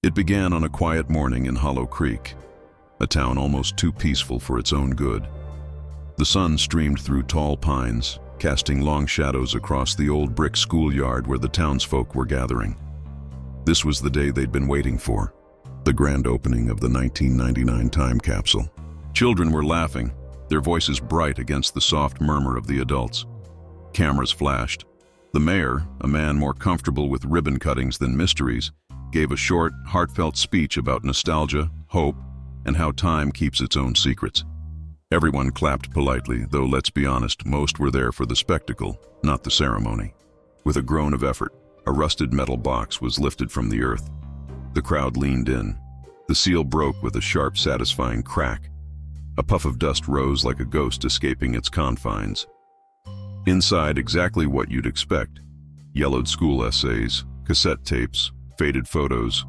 It began on a quiet morning in Hollow Creek, a town almost too peaceful for its own good. The sun streamed through tall pines, casting long shadows across the old brick schoolyard where the townsfolk were gathering. This was the day they'd been waiting for, the grand opening of the 1999 time capsule. Children were laughing, their voices bright against the soft murmur of the adults. Cameras flashed. The mayor, a man more comfortable with ribbon cuttings than mysteries, gave a short, heartfelt speech about nostalgia, hope, and how time keeps its own secrets. Everyone clapped politely, though let's be honest, most were there for the spectacle, not the ceremony. With a groan of effort, a rusted metal box was lifted from the earth. The crowd leaned in. The seal broke with a sharp, satisfying crack. A puff of dust rose like a ghost escaping its confines. Inside, exactly what you'd expect. Yellowed school essays, cassette tapes, faded photos,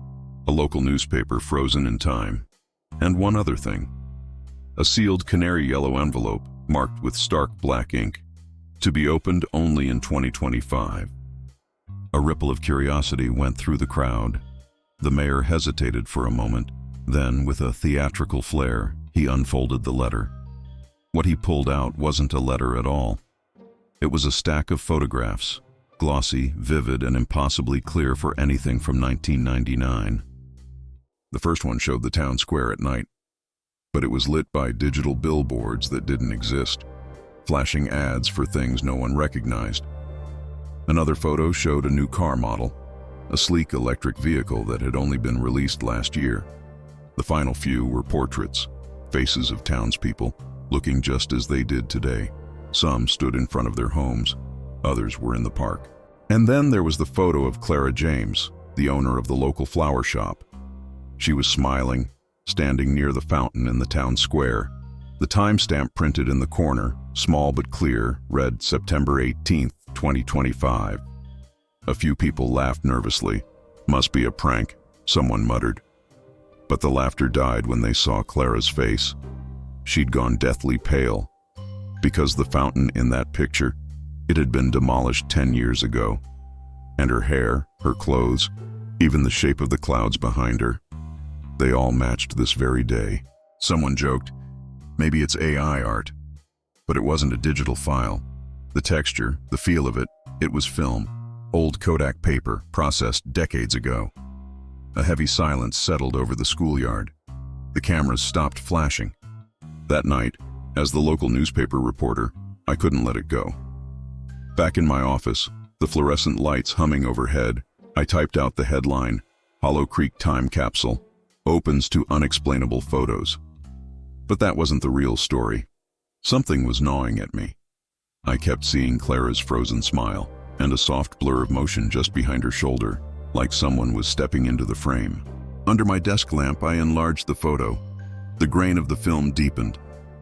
a local newspaper frozen in time, and one other thing. A sealed canary yellow envelope marked with stark black ink, to be opened only in 2025. A ripple of curiosity went through the crowd. The mayor hesitated for a moment, then, with a theatrical flair, he unfolded the letter. What he pulled out wasn't a letter at all. It was a stack of photographs, glossy, vivid, and impossibly clear for anything from 1999. The first one showed the town square at night, but it was lit by digital billboards that didn't exist, flashing ads for things no one recognized. Another photo showed a new car model, a sleek electric vehicle that had only been released last year. The final few were portraits, faces of townspeople, looking just as they did today. Some stood in front of their homes, others were in the park. And then there was the photo of Clara James, the owner of the local flower shop. She was smiling, standing near the fountain in the town square. The timestamp printed in the corner, small but clear, read September 18th, 2025. A few people laughed nervously. "Must be a prank," someone muttered. But the laughter died when they saw Clara's face. She'd gone deathly pale. Because the fountain in that picture, it had been demolished 10 years ago. And her hair, her clothes, even the shape of the clouds behind her, they all matched this very day. Someone joked, maybe it's AI art. But it wasn't a digital file. The texture, the feel of it, it was film. Old Kodak paper, processed decades ago. A heavy silence settled over the schoolyard. The cameras stopped flashing. That night, as the local newspaper reporter, I couldn't let it go. Back in my office, the fluorescent lights humming overhead, I typed out the headline, "Hollow Creek Time Capsule, opens to unexplainable photos." But that wasn't the real story. Something was gnawing at me. I kept seeing Clara's frozen smile, and a soft blur of motion just behind her shoulder, like someone was stepping into the frame. Under my desk lamp, I enlarged the photo. The grain of the film deepened.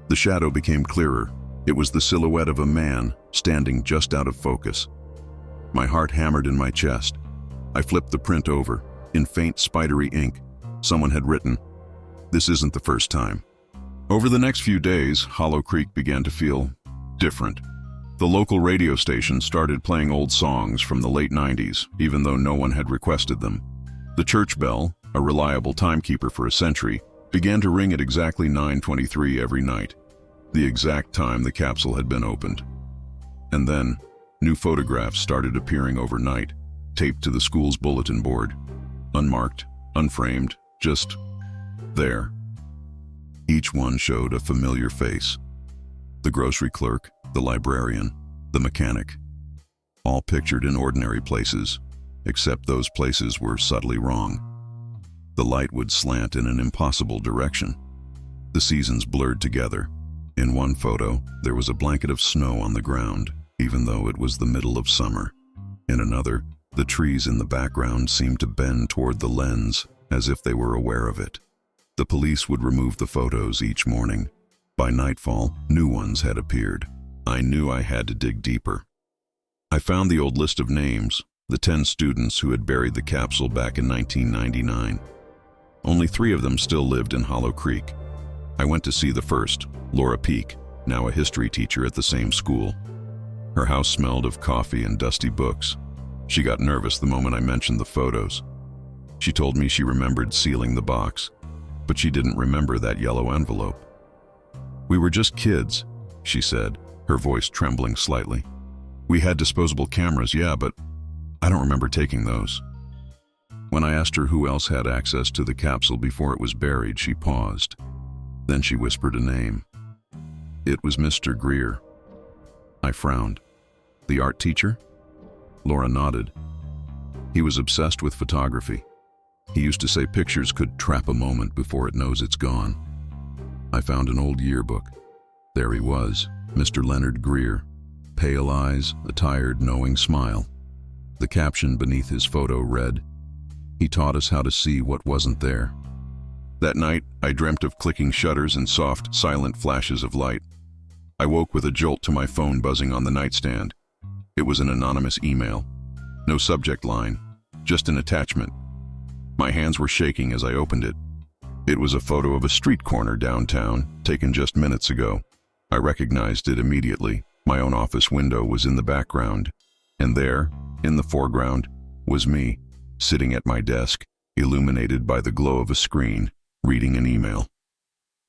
The shadow became clearer. It was the silhouette of a man, standing just out of focus. My heart hammered in my chest. I flipped the print over. In faint, spidery ink, someone had written, "This isn't the first time." Over the next few days, Hollow Creek began to feel different. The local radio station started playing old songs from the late 90s, even though no one had requested them. The church bell, a reliable timekeeper for a century, began to ring at exactly 9:23 every night, the exact time the capsule had been opened. And then, new photographs started appearing overnight, taped to the school's bulletin board. Unmarked, unframed, just there. Each one showed a familiar face. The grocery clerk, the librarian, the mechanic, all pictured in ordinary places, except those places were subtly wrong. The light would slant in an impossible direction. The seasons blurred together. In one photo, there was a blanket of snow on the ground, even though it was the middle of summer. In another, the trees in the background seemed to bend toward the lens, as if they were aware of it. The police would remove the photos each morning. By nightfall, new ones had appeared. I knew I had to dig deeper. I found the old list of names, the 10 students who had buried the capsule back in 1999. Only 3 of them still lived in Hollow Creek. I went to see the first, Laura Peak, now a history teacher at the same school. Her house smelled of coffee and dusty books. She got nervous the moment I mentioned the photos. She told me she remembered sealing the box, but she didn't remember that yellow envelope. "We were just kids," she said, her voice trembling slightly. "We had disposable cameras, yeah, but I don't remember taking those." When I asked her who else had access to the capsule before it was buried, she paused. Then she whispered a name. It was Mr. Greer. I frowned. "The art teacher?" Laura nodded. "He was obsessed with photography. He used to say pictures could trap a moment before it knows it's gone." I found an old yearbook. There he was, Mr. Leonard Greer, pale eyes, a tired, knowing smile. The caption beneath his photo read, "He taught us how to see what wasn't there." That night, I dreamt of clicking shutters and soft, silent flashes of light. I woke with a jolt to my phone buzzing on the nightstand. It was an anonymous email. No subject line, just an attachment. My hands were shaking as I opened it. It was a photo of a street corner downtown, taken just minutes ago. I recognized it immediately. My own office window was in the background, and there, in the foreground, was me, sitting at my desk, illuminated by the glow of a screen, reading an email.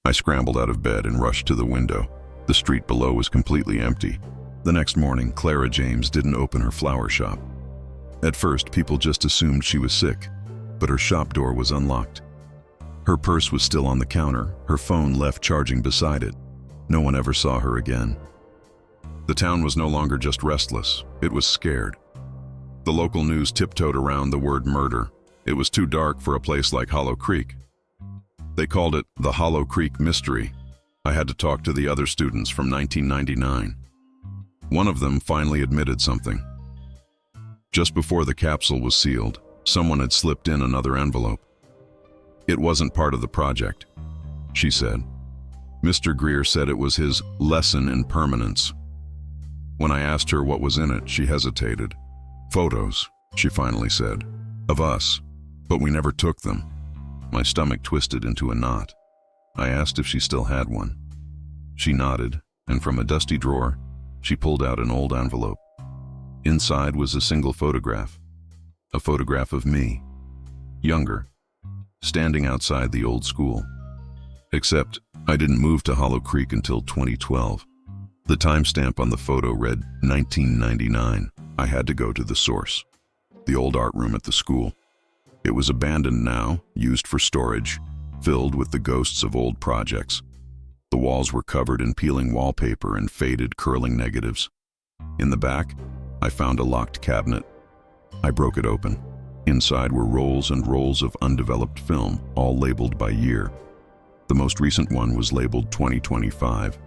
I scrambled out of bed and rushed to the window. The street below was completely empty. The next morning, Clara James didn't open her flower shop. At first, people just assumed she was sick, but her shop door was unlocked. Her purse was still on the counter, her phone left charging beside it. No one ever saw her again. The town was no longer just restless, it was scared. The local news tiptoed around the word murder. It was too dark for a place like Hollow Creek. They called it the Hollow Creek Mystery. I had to talk to the other students from 1999. One of them finally admitted something. Just before the capsule was sealed, someone had slipped in another envelope. "It wasn't part of the project," she said. "Mr. Greer said it was his lesson in permanence." When I asked her what was in it, she hesitated. "Photos," she finally said, "of us, but we never took them." My stomach twisted into a knot. I asked if she still had one. She nodded, and from a dusty drawer, she pulled out an old envelope. Inside was a single photograph. A photograph of me, younger, standing outside the old school. Except I didn't move to Hollow Creek until 2012. The timestamp on the photo read 1999. I had to go to the source, the old art room at the school. It was abandoned now, used for storage, filled with the ghosts of old projects. The walls were covered in peeling wallpaper and faded, curling negatives. In the back, I found a locked cabinet. I broke it open. Inside were rolls and rolls of undeveloped film, all labeled by year. The most recent one was labeled 2025.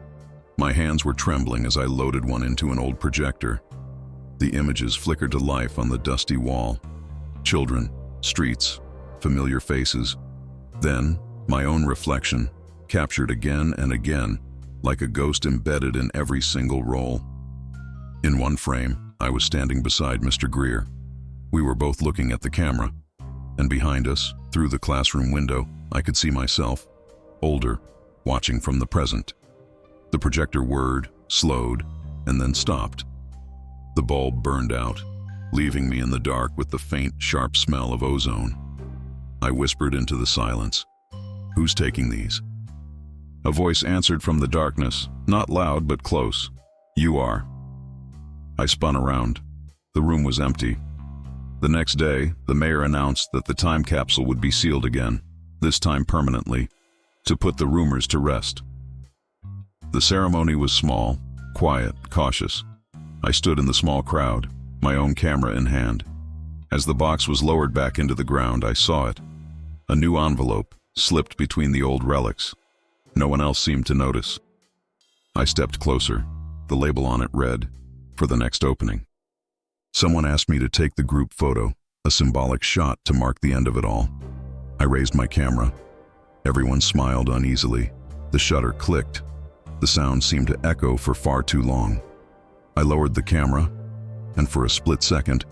My hands were trembling as I loaded one into an old projector. The images flickered to life on the dusty wall. Children, streets, familiar faces. Then, my own reflection, captured again and again, like a ghost embedded in every single roll. In one frame, I was standing beside Mr. Greer. We were both looking at the camera, and behind us, through the classroom window, I could see myself, older, watching from the present. The projector whirred, slowed, and then stopped. The bulb burned out, leaving me in the dark with the faint, sharp smell of ozone. I whispered into the silence, "Who's taking these?" A voice answered from the darkness, not loud but close, "You are." I spun around. The room was empty. The next day, the mayor announced that the time capsule would be sealed again, this time permanently, to put the rumors to rest. The ceremony was small, quiet, cautious. I stood in the small crowd, my own camera in hand. As the box was lowered back into the ground, I saw it. A new envelope, slipped between the old relics. No one else seemed to notice. I stepped closer. The label on it read, "For the next opening." Someone asked me to take the group photo, a symbolic shot to mark the end of it all. I raised my camera. Everyone smiled uneasily. The shutter clicked. The sound seemed to echo for far too long. I lowered the camera, and for a split second,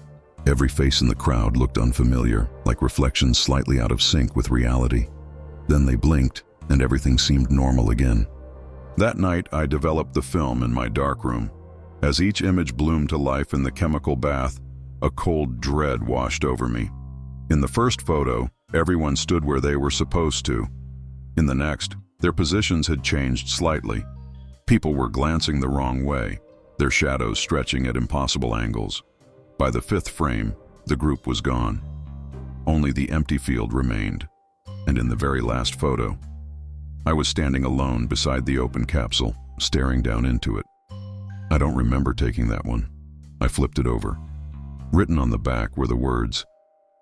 every face in the crowd looked unfamiliar, like reflections slightly out of sync with reality. Then they blinked, and everything seemed normal again. That night, I developed the film in my darkroom. As each image bloomed to life in the chemical bath, a cold dread washed over me. In the first photo, everyone stood where they were supposed to. In the next, their positions had changed slightly. People were glancing the wrong way, their shadows stretching at impossible angles. By the fifth frame, the group was gone. Only the empty field remained. And in the very last photo, I was standing alone beside the open capsule, staring down into it. I don't remember taking that one. I flipped it over. Written on the back were the words,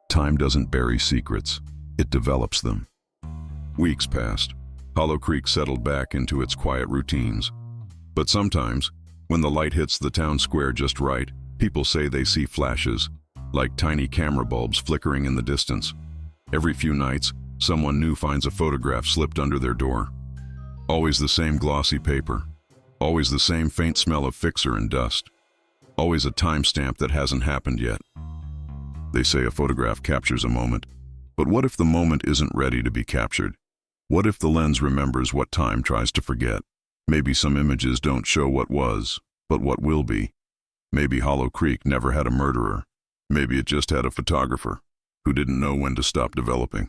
"Time doesn't bury secrets, it develops them." Weeks passed. Hollow Creek settled back into its quiet routines. But sometimes, when the light hits the town square just right, people say they see flashes, like tiny camera bulbs flickering in the distance. Every few nights, someone new finds a photograph slipped under their door. Always the same glossy paper. Always the same faint smell of fixer and dust. Always a timestamp that hasn't happened yet. They say a photograph captures a moment. But what if the moment isn't ready to be captured? What if the lens remembers what time tries to forget? Maybe some images don't show what was, but what will be. Maybe Hollow Creek never had a murderer. Maybe it just had a photographer who didn't know when to stop developing.